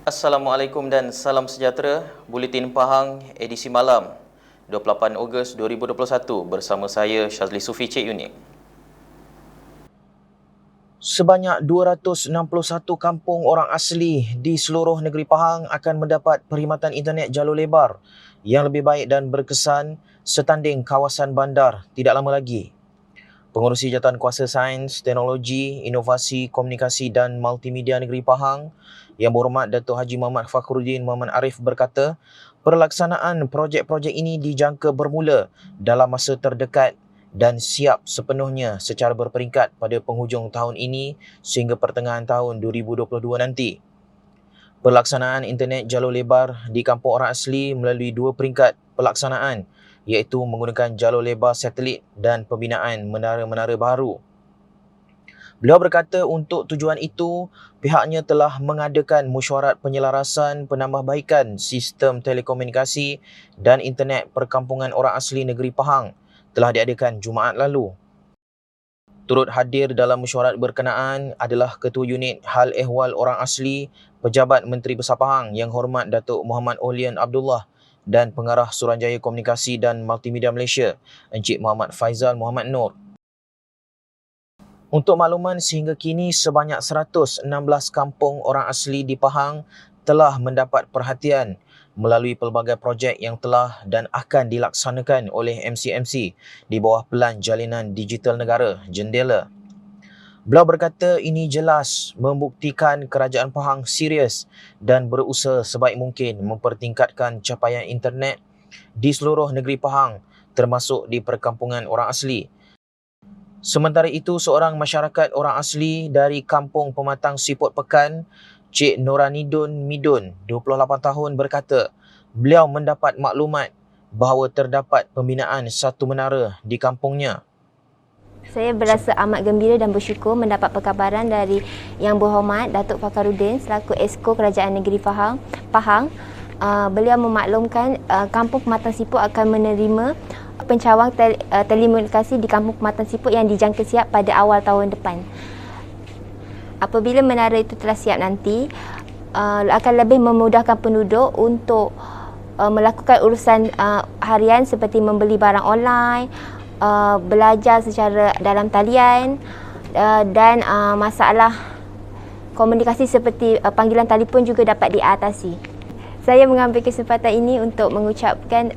Assalamualaikum dan salam sejahtera. Buletin Pahang edisi malam 28 Ogos 2021 bersama saya Syazli Sufi Cik Unik. Sebanyak 261 kampung orang asli di seluruh negeri Pahang akan mendapat perkhidmatan internet jalur lebar yang lebih baik dan berkesan setanding kawasan bandar tidak lama lagi. Pengerusi Jawatankuasa Sains, Teknologi, Inovasi, Komunikasi dan Multimedia Negeri Pahang Yang Berhormat Datuk Haji Muhammad Fakhruddin Muhammad Arif berkata, pelaksanaan projek-projek ini dijangka bermula dalam masa terdekat dan siap sepenuhnya secara berperingkat pada penghujung tahun ini sehingga pertengahan tahun 2022 nanti. Pelaksanaan internet jalur lebar di kampung orang asli melalui dua peringkat pelaksanaan iaitu menggunakan jalur lebar satelit dan pembinaan menara-menara baru. Beliau berkata untuk tujuan itu, pihaknya telah mengadakan mesyuarat penyelarasan penambahbaikan sistem telekomunikasi dan internet perkampungan orang asli negeri Pahang telah diadakan Jumaat lalu. Turut hadir dalam mesyuarat berkenaan adalah Ketua Unit Hal Ehwal Orang Asli Pejabat Menteri Besar Pahang Yang Hormat Datuk Muhammad Olian Abdullah dan Pengarah Suruhanjaya Komunikasi dan Multimedia Malaysia Encik Muhammad Faizal Muhammad Nur. Untuk makluman, sehingga kini sebanyak 116 kampung orang asli di Pahang telah mendapat perhatian melalui pelbagai projek yang telah dan akan dilaksanakan oleh MCMC di bawah Pelan Jalinan Digital Negara, Jendela. Beliau berkata ini jelas membuktikan kerajaan Pahang serius dan berusaha sebaik mungkin mempertingkatkan capaian internet di seluruh negeri Pahang termasuk di perkampungan orang asli. Sementara itu, seorang masyarakat orang asli dari Kampung Pematang Siput Pekan, Cik Noranidun Midun, 28 tahun berkata, beliau mendapat maklumat bahawa terdapat pembinaan satu menara di kampungnya. Saya berasa amat gembira dan bersyukur mendapat perkabaran dari Yang Berhormat Datuk Fakhruddin selaku Esko Kerajaan Negeri Pahang. Beliau memaklumkan Kampung Pematang Siput akan menerima pencawang telekomunikasi di Kampung Pematang Siput yang dijangka siap pada awal tahun depan. Apabila menara itu telah siap nanti, akan lebih memudahkan penduduk untuk melakukan urusan harian seperti membeli barang online, belajar secara dalam talian dan masalah komunikasi seperti panggilan telefon juga dapat diatasi. Saya mengambil kesempatan ini untuk mengucapkan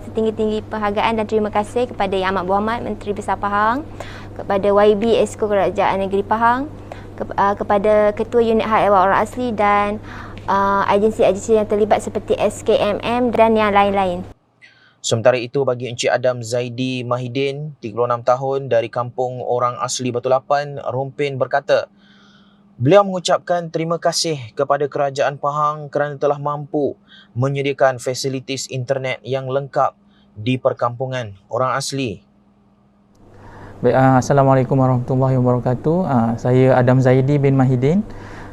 setinggi-tinggi penghargaan dan terima kasih kepada Yang Amat Berhormat Menteri Besar Pahang, kepada YB Esko Kerajaan Negeri Pahang, kepada Ketua Unit Hal Ehwal Orang Asli dan agensi-agensi yang terlibat seperti SKMM dan yang lain-lain. Sementara itu, bagi Encik Adam Zaidi Mahidin, 36 tahun dari Kampung Orang Asli Batu Lapan, Rompin berkata, beliau mengucapkan terima kasih kepada Kerajaan Pahang kerana telah mampu menyediakan fasilitis internet yang lengkap di perkampungan orang asli. Baik, Assalamualaikum warahmatullahi wabarakatuh. Saya Adam Zaidi bin Mahidin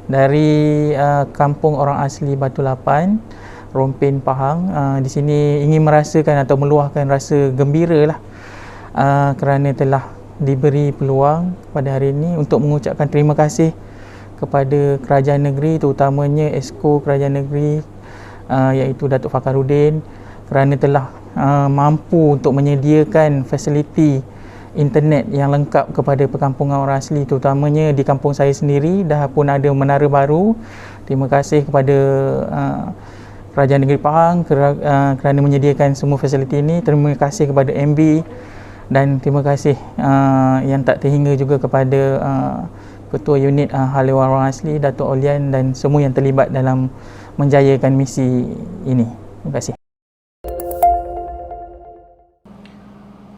dari Kampung Orang Asli Batu Lapan, Rompin, Pahang. Di sini ingin merasakan atau meluahkan rasa gembira lah kerana telah diberi peluang pada hari ini untuk mengucapkan terima kasih kepada kerajaan negeri, terutamanya Esko Kerajaan Negeri iaitu Datuk Fakhruddin kerana telah mampu untuk menyediakan fasiliti internet yang lengkap kepada perkampungan orang asli, terutamanya di kampung saya sendiri dah pun ada menara baru. Terima kasih kepada Kerajaan Negeri Pahang kerana menyediakan semua fasiliti ini. Terima kasih kepada MB dan terima kasih yang tak terhingga juga kepada Ketua Unit Hal Ehwal Orang Asli Datuk Olian dan semua yang terlibat dalam menjayakan misi ini. Terima kasih.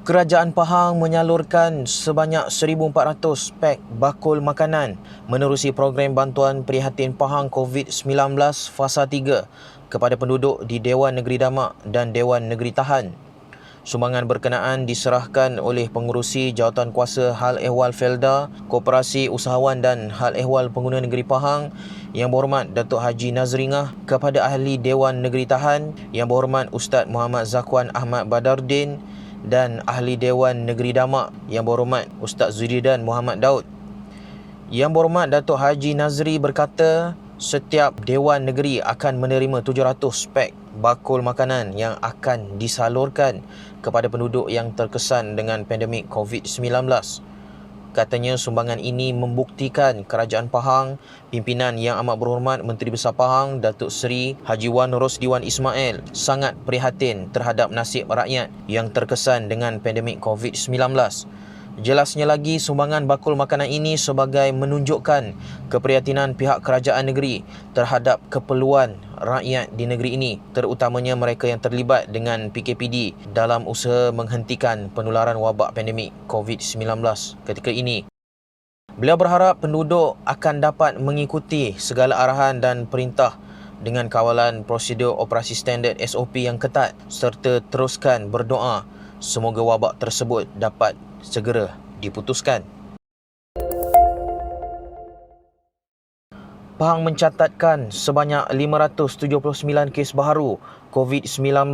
Kerajaan Pahang menyalurkan sebanyak 1,400 pek bakul makanan menerusi program bantuan prihatin Pahang COVID-19 Fasa 3 kepada penduduk di Dewan Negeri Damak dan Dewan Negeri Tahan. Sumbangan berkenaan diserahkan oleh Pengerusi Jawatankuasa Hal Ehwal Felda, Koperasi Usahawan dan Hal Ehwal Pengguna Negeri Pahang Yang Berhormat Datuk Haji Nazringah kepada Ahli Dewan Negeri Tahan Yang Berhormat Ustaz Muhammad Zakwan Ahmad Badardin dan Ahli Dewan Negeri Damak Yang Berhormat Ustaz Zudidan Muhammad Daud. Yang Berhormat Datuk Haji Nazri berkata, Setiap Dewan Negeri akan menerima 700 pek bakul makanan yang akan disalurkan kepada penduduk yang terkesan dengan pandemik COVID-19. Katanya sumbangan ini membuktikan Kerajaan Pahang, pimpinan Yang Amat Berhormat Menteri Besar Pahang Datuk Seri Haji Wan Rosdiwan Ismail sangat prihatin terhadap nasib rakyat yang terkesan dengan pandemik COVID-19. Jelasnya lagi, sumbangan bakul makanan ini sebagai menunjukkan keprihatinan pihak kerajaan negeri terhadap keperluan rakyat di negeri ini, terutamanya mereka yang terlibat dengan PKPD dalam usaha menghentikan penularan wabak pandemik COVID-19 ketika ini. Beliau berharap penduduk akan dapat mengikuti segala arahan dan perintah dengan kawalan prosedur operasi standard SOP yang ketat serta teruskan berdoa semoga wabak tersebut dapat segera diputuskan. Pahang mencatatkan sebanyak 579 kes baharu COVID-19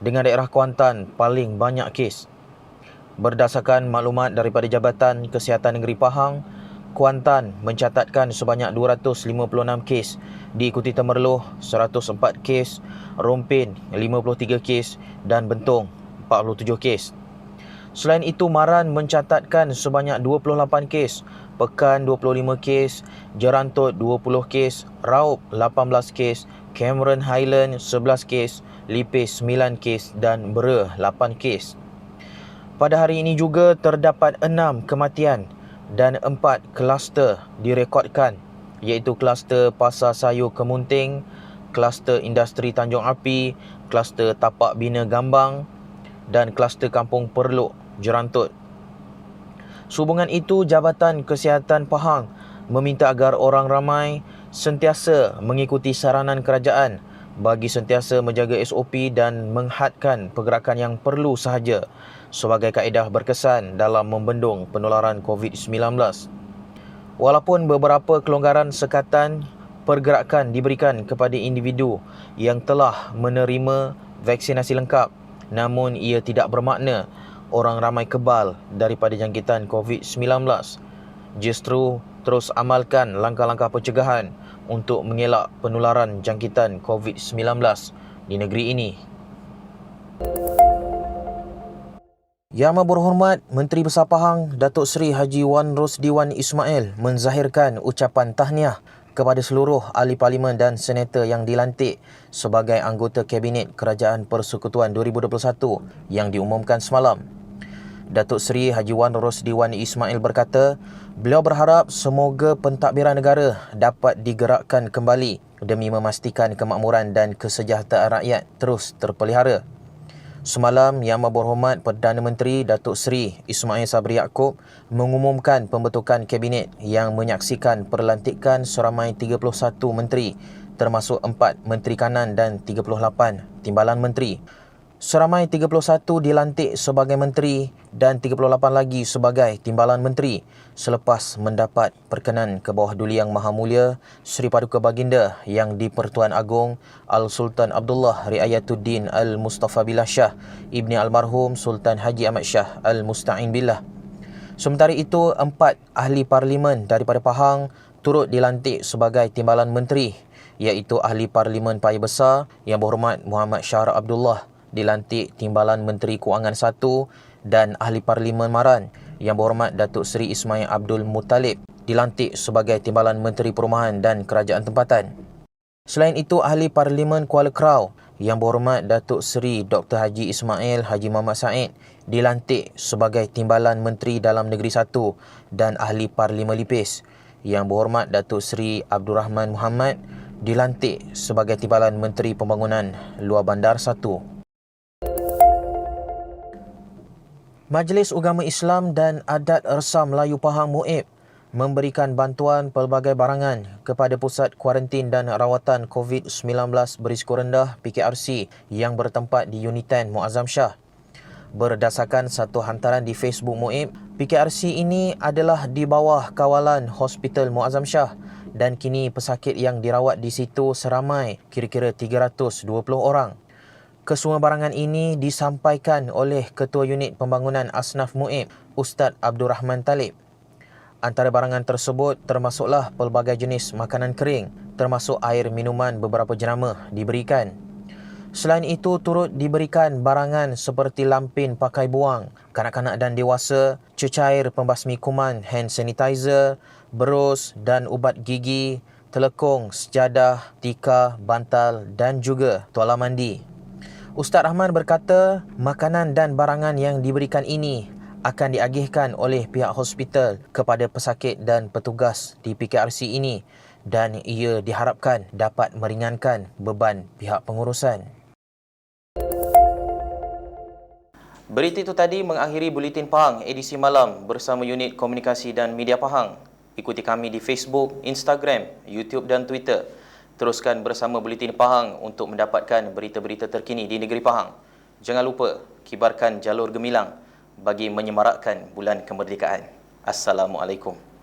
dengan daerah Kuantan paling banyak kes. Berdasarkan maklumat daripada Jabatan Kesihatan Negeri Pahang, Kuantan mencatatkan sebanyak 256 kes, diikuti Temerloh 104 kes, Rompin 53 kes dan Bentong 47 kes. Selain itu, Maran mencatatkan sebanyak 28 kes, Pekan 25 kes, Jerantut 20 kes, Raup 18 kes, Cameron Highland 11 kes, Lipis 9 kes dan Bera 8 kes. Pada hari ini juga terdapat 6 kematian dan 4 kluster direkodkan, iaitu kluster Pasar Sayur Kemunting, kluster Industri Tanjung Api, kluster Tapak Bina Gambang dan kluster Kampung Perluk Jerantut. Sehubungan itu, Jabatan Kesihatan Pahang meminta agar orang ramai sentiasa mengikuti saranan kerajaan bagi sentiasa menjaga SOP dan menghadkan pergerakan yang perlu sahaja sebagai kaedah berkesan dalam membendung penularan COVID-19. Walaupun beberapa kelonggaran sekatan pergerakan diberikan kepada individu yang telah menerima vaksinasi lengkap, namun ia tidak bermakna orang ramai kebal daripada jangkitan COVID-19. Justru terus amalkan langkah-langkah pencegahan untuk mengelak penularan jangkitan COVID-19 di negeri ini. Yang Amat Berhormat Menteri Besar Pahang Datuk Seri Haji Wan Rosdiwan Ismail menzahirkan ucapan tahniah kepada seluruh ahli parlimen dan senator yang dilantik sebagai anggota Kabinet Kerajaan Persekutuan 2021 yang diumumkan semalam. Datuk Seri Haji Wan Rosdiwan Ismail berkata, beliau berharap semoga pentadbiran negara dapat digerakkan kembali demi memastikan kemakmuran dan kesejahteraan rakyat terus terpelihara. Semalam, Yang Amat Berhormat Perdana Menteri Datuk Seri Ismail Sabri Yaakob mengumumkan pembentukan Kabinet yang menyaksikan perlantikan seramai 31 menteri, termasuk 4 Menteri Kanan dan 38 Timbalan Menteri. Seramai 31 dilantik sebagai menteri dan 38 lagi sebagai timbalan menteri selepas mendapat perkenan ke bawah Duli Yang Maha Mulia Seri Paduka Baginda Yang di-Pertuan Agong Al-Sultan Abdullah Riayatuddin Al-Mustafa Billah Shah Ibni Almarhum Sultan Haji Ahmad Shah Al-Musta'in Billah. Sementara itu, 4 ahli parlimen daripada Pahang turut dilantik sebagai timbalan menteri, iaitu Ahli Parlimen Paya Besar Yang Berhormat Muhammad Syahra Abdullah dilantik Timbalan Menteri Kewangan 1 dan Ahli Parlimen Maran Yang Berhormat Datuk Seri Ismail Abdul Muttalib dilantik sebagai Timbalan Menteri Perumahan dan Kerajaan Tempatan. Selain itu, Ahli Parlimen Kuala Krau Yang Berhormat Datuk Seri Dr. Haji Ismail Haji Muhammad Said dilantik sebagai Timbalan Menteri Dalam Negeri 1 dan Ahli Parlimen Lipis Yang Berhormat Datuk Seri Abdul Rahman Muhammad dilantik sebagai Timbalan Menteri Pembangunan Luar Bandar 1. Majlis Ugama Islam dan Adat Resam Melayu Pahang MUIP memberikan bantuan pelbagai barangan kepada Pusat Kuarantin dan Rawatan COVID-19 Berisiko Rendah PKRC yang bertempat di Unit 10 Muazzam Shah. Berdasarkan satu hantaran di Facebook MUIP, PKRC ini adalah di bawah kawalan Hospital Muazzam Shah dan kini pesakit yang dirawat di situ seramai kira-kira 320 orang. Kesemua barangan ini disampaikan oleh Ketua Unit Pembangunan Asnaf MUIP, Ustaz Abdul Rahman Talib. Antara barangan tersebut termasuklah pelbagai jenis makanan kering, termasuk air minuman beberapa jenama diberikan. Selain itu, turut diberikan barangan seperti lampin pakai buang, kanak-kanak dan dewasa, cecair pembasmi kuman, hand sanitizer, berus dan ubat gigi, telekung, sejadah, tika, bantal dan juga tuala mandi. Ustaz Rahman berkata, makanan dan barangan yang diberikan ini akan diagihkan oleh pihak hospital kepada pesakit dan petugas di PKRC ini dan ia diharapkan dapat meringankan beban pihak pengurusan. Berita itu tadi mengakhiri Buletin Pahang edisi malam bersama unit komunikasi dan media Pahang. Ikuti kami di Facebook, Instagram, YouTube dan Twitter. Teruskan bersama Buletin Pahang untuk mendapatkan berita-berita terkini di negeri Pahang. Jangan lupa kibarkan jalur gemilang bagi menyemarakkan bulan kemerdekaan. Assalamualaikum.